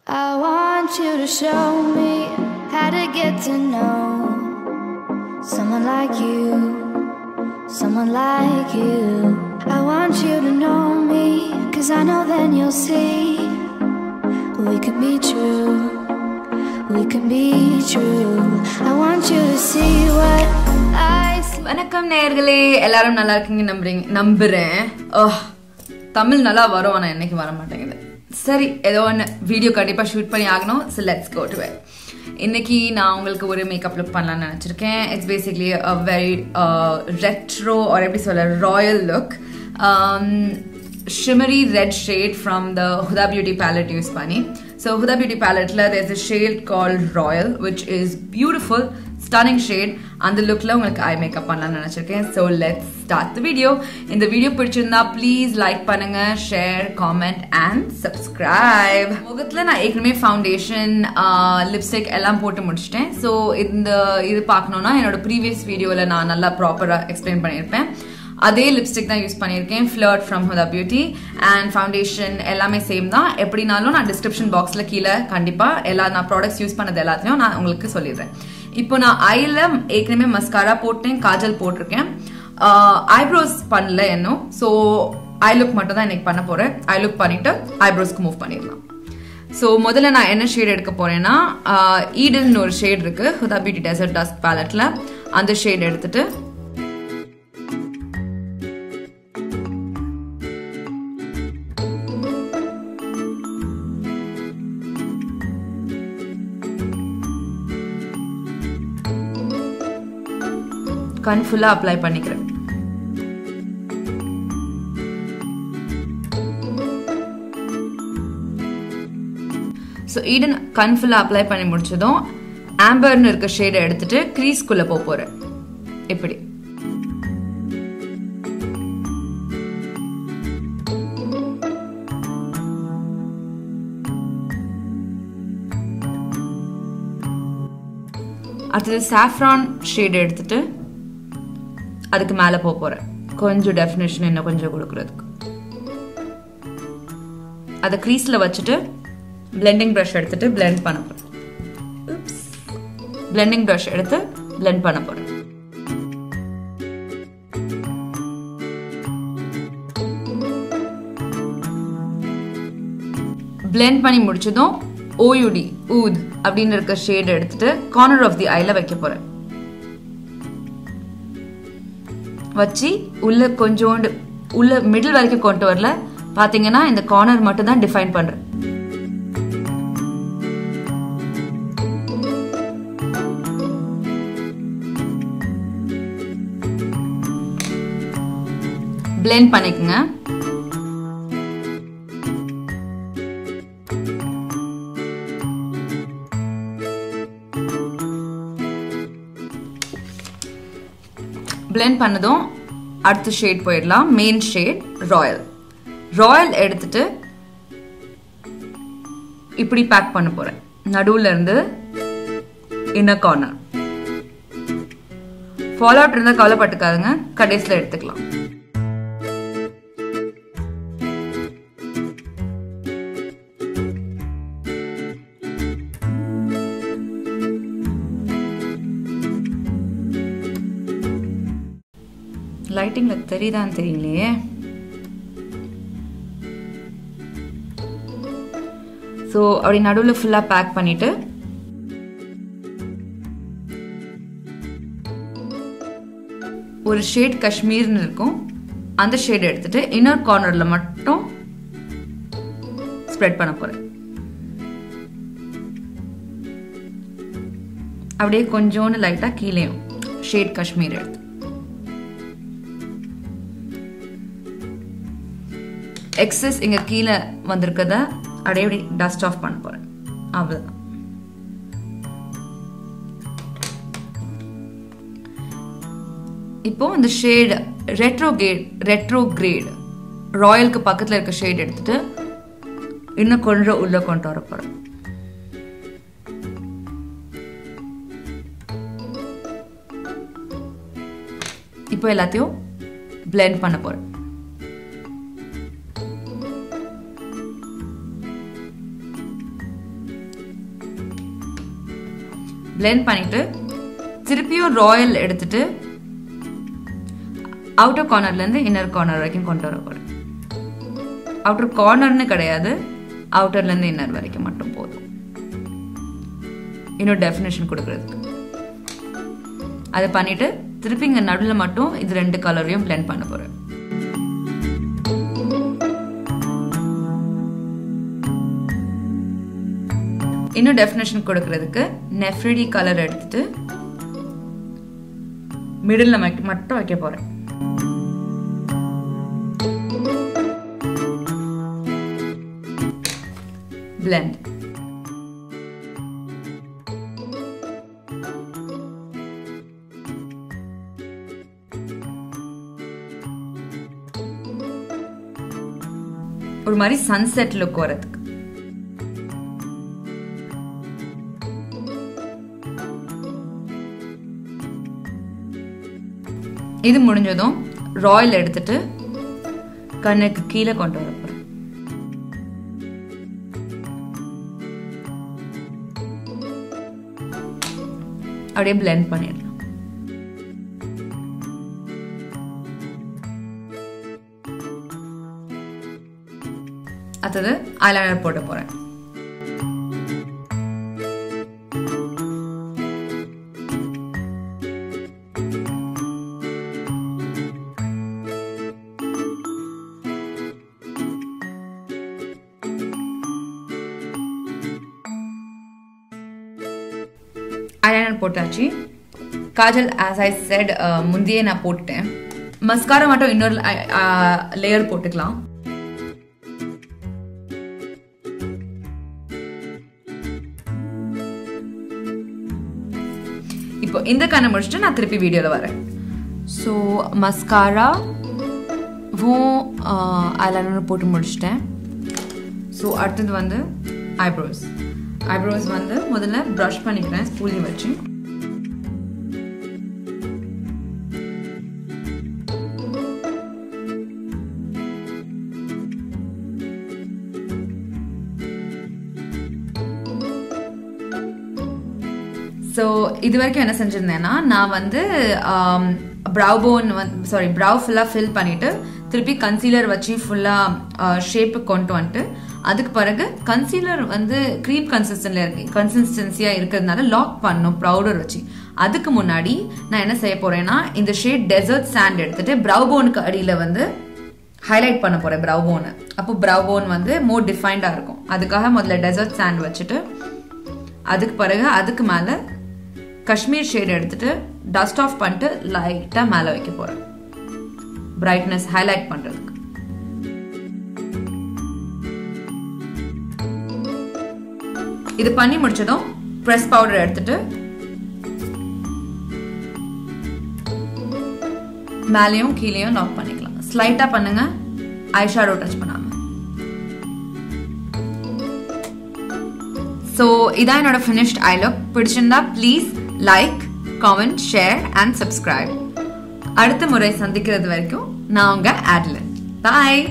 I want you to show me how to get to know someone like you, someone like you. I want you to know me, 'cause I know then you'll see we can be true, we can be true. I want you to see what I see. வணக்கம் நேயர்களே, எல்லாரும் நல்லா இருக்கீங்க நம்புறேன். தமிழ் நல்லா வரும், ஆனா என்னைக்கு வர மாட்டேங்குது. சரி, ஏதோ ஒன்று வீடியோ கண்டிப்பாக ஷூட் பண்ணி ஆகணும். So let's go to it. இன்னைக்கு நான் உங்களுக்கு ஒரு மேக்கப் லுக் பண்ணலாம்னு நினச்சிருக்கேன். It's basically a very retro or எப்படி சொல்ல royal look. Shimmery red shade from the Huda Beauty palette use pani. So Huda Beauty palette la there's a shade called Royal, which is beautiful, stunning shade. And the look la ungalku eye makeup pannalam nenichiruken. So let's start the video. In the video pidichirundha please like பண்ணுங்க, share, comment and subscribe. முகத்துல நான் ஏற்கனவே foundation lipstick எல்லாம் போட்டு முடிச்சிட்டேன். So இது பார்க்கணும்னா என்னோட ப்ரீவியஸ் வீடியோவில் நான் நல்லா ப்ராப்பராக எக்ஸ்பிளைன் பண்ணியிருப்பேன். அதே லிப்ஸ்டிக் தான் யூஸ் பண்ணியிருக்கேன், Flirt from Huda Beauty. And foundation எல்லாமே சேம் தான். எப்படினாலும் நான் டிஸ்கிரிப்ஷன் பாக்ஸில் கீழே கண்டிப்பாக நான் ப்ராடக்ட்ஸ் யூஸ் பண்ணது எல்லாத்தையும் நான் உங்களுக்கு சொல்லிடுறேன். இப்போ நான் ஐல ஏற்கனவே மஸ்காரா போட்டேன், காஜல் போட்டிருக்கேன், ஐப்ரோஸ் பண்ணல இன்னும். ஸோ ஐ லுக் மட்டும் தான் இன்னைக்கு பண்ண போறேன். ஐ லுக் பண்ணிட்டு ஐப்ரோஸ்க்கு மூவ் பண்ணிடலாம். ஸோ முதல்ல நான் என்ன ஷேட் எடுக்க போறேன்னா, ஈடன் ஒரு ஷேட் இருக்கு Huda Beauty Desert Dusk பேலட்ல. அந்த ஷேட் எடுத்துட்டு கண் ஃபுல்லா அப்ளை பண்ணிக்கிறேன். ஸோ ஈடன் கண் ஃபுல்லா அப்ளை பண்ணி முடிச்சதும் ஆம்பர்னு இருக்க ஷேடை எடுத்துட்டு கிரீஸ்குள்ள போறேன். இப்படி அடுத்தது சாஃப்ரான் ஷேட் எடுத்துட்டு அதுக்கு மேலே போறேன். கொஞ்சம் டெஃபினேஷன் இன்னும் கொஞ்சம் கொடுக்கறதுக்கு அதை க்ரீஸ்ல வச்சுட்டு பிளெண்டிங் ப்ரஷ் எடுத்துட்டு பிளெண்ட் பண்ண போறேன். பிளெண்டிங் ப்ரஷ் எடுத்து பிளெண்ட் பண்ண போறேன். பிளெண்ட் பண்ணி முடிச்சதும் OUD ஊத் அப்படின்னு இருக்க ஷேட் எடுத்துட்டு கார்னர் ஆஃப் தி ஐல வைக்க போறேன். வச்சு உள்ள கொஞ்சோண்டு உள்ள மிடில் வரைக்கும் கொண்டு வரல. பாத்தீங்கன்னா இந்த கார்னர் மட்டும் தான் டிஃபைன் பண்றேன். பிளெண்ட் பண்ணிக்கங்க. பிளெண்ட் பண்ணதும் அடுத்த ஷேட் போயிடலாம். மெயின் ஷேட் ராயல் எடுத்துட்டு இப்படி பேக் பண்ண போறேன். நடுவுல இருந்து இன்னர் கார்னர். ஃபால் அவுட் இருந்தா கவலைப்பட்டுக்காதுங்க, கடைசியில் எடுத்துக்கலாம். லைட்டிங்ல தெரியுதான்னு தெரியலையே. ஸோ அப்படி நடுவில் ஃபுல்லா பேக் பண்ணிட்டு ஒரு ஷேட் காஷ்மீர்னு இருக்கும், அந்த ஷேட் எடுத்துட்டு இன்னர் கார்னர்ல மட்டும் ஸ்ப்ரெட் பண்ண போறேன். அப்படியே கொஞ்சோண்டு லைட்டா கீழேயும் ஷேட் காஷ்மீர் எடுத்து எக்ஸஸ் இங்க கீழே வந்திருக்கத அப்படியே டஸ்ட் ஆஃப் பண்ண போறேன். அவ்வளவுதான். இப்போ இந்த ஷேட் ரெட்ரோகிரேட் ராயலுக்கு பக்கத்துல இருக்க ஷேட் எடுத்துட்டு இன்னும் கொஞ்சம் உள்ள கொண்டு வர போறேன். இப்போ எல்லாத்தையும் பிளெண்ட் பண்ண போறேன். blend பண்ணிட்டு திருப்பியும் ராயல் எடுத்துட்டு அவுட்டர் கார்னர்ல இருந்து இன்னர் கார்னர் வரைக்கும் கொண்டு வர போறேன். அவுட்டர் கார்னர்னு கிடையாது, அவுட்டர்ல இருந்து இன்னர் வரைக்கும் மட்டும் போதும். இன்னும் டெஃபினேஷன் கொடுக்கிறதுக்கு அதை பண்ணிட்டு திருப்பி இங்க நடுவில் மட்டும் இது ரெண்டு கலரையும் பிளெண்ட் பண்ண போறேன். இன்னும் டெஃபினேஷன் கொடுக்கிறதுக்கு நெஃப்ரிடி கலர் எடுத்துட்டு மிடில் மட்டும் வைக்க போறேன். blend. ஒரு மாதிரி சன்செட் லுக் வரதுக்கு. இது முடிஞ்சதும் ராயல் எடுத்துட்டு கண்ணுக்கு கீழே கொண்டு வர போறேன். அப்படியே பிளெண்ட் பண்ணிடலாம். அடுத்தது ஐலைனர் போட போறேன். ஐலைனர் போட்டாச்சு. காஜல் as I said முந்தியே நான் போட்டுட்டேன். மஸ்காரா மட்டும் இன்னொரு லேயர் போட்டுக்கலாம். இப்போ இந்த கண்ணை முடிச்சுட்டு நான் திருப்பி வீடியோல வரேன். ஸோ மஸ்காராவும் ஐலைனர் போட்டு முடிச்சிட்டேன். ஸோ அடுத்தது வந்து ஐப்ரோஸ். ஐப்ரோஸ் வந்து முதல்ல ப்ரஷ் பண்ணிக்கிறேன் ஸ்பூலி வச்சு. ஸோ இது வரைக்கும் என்ன செஞ்சிருந்தேன்னா நான் வந்து ப்ரவ் போன் ப்ரவ் ஃபுல்லாக ஃபில் பண்ணிட்டு திருப்பி கன்சீலர் வச்சு ஃபுல்லாக ஷேப்பு கொண்டு வந்துட்டு அதுக்கு பிறகு கன்சீலர் வந்து க்ரீம் கன்சிஸ்டன்சியா இருக்கிறதுனால லாக் பண்ணும் பவுடர் வச்சு. அதுக்கு முன்னாடி நான் என்ன செய்ய போறேன்னா இந்த ஷேட் டெசர்ட் சாண்ட் எடுத்துட்டு ப்ரவ் போனுக்கு அடியில வந்து ஹைலைட் பண்ண போறேன் ப்ரவ் போனை. அப்போ ப்ரவ் போன் வந்து மோர் டிஃபைன்டா இருக்கும். அதுக்காக முதல்ல டெசர்ட் சாண்ட் வச்சுட்டு அதுக்கு பிறகு அதுக்கு மேல காஷ்மீர் ஷேட் எடுத்துட்டு டஸ்ட் ஆஃப் பண்ணிட்டு லைட்டா மேல வைக்க போறேன் பிரைட்னஸ் ஹைலைட் பண்றதுக்கு. இது பண்ணி முடிச்சதும் பிரஸ் பவுடர் எடுத்துட்டு மேலேயும் கீழேயும் லாக் பண்ணிக்கலாம். ஸ்லைட்டா பண்ணுங்க, ஐஷேடோ டச் பண்ணாம. சோ இதான் என்னோட ஃபினிஷ்ட் ஐ லுக். பிடிச்சிருந்தா please like, comment, share and subscribe. அடுத்த முறை சந்திக்கிறது வரைக்கும் நான் உங்க ஆட்லின். பாய்.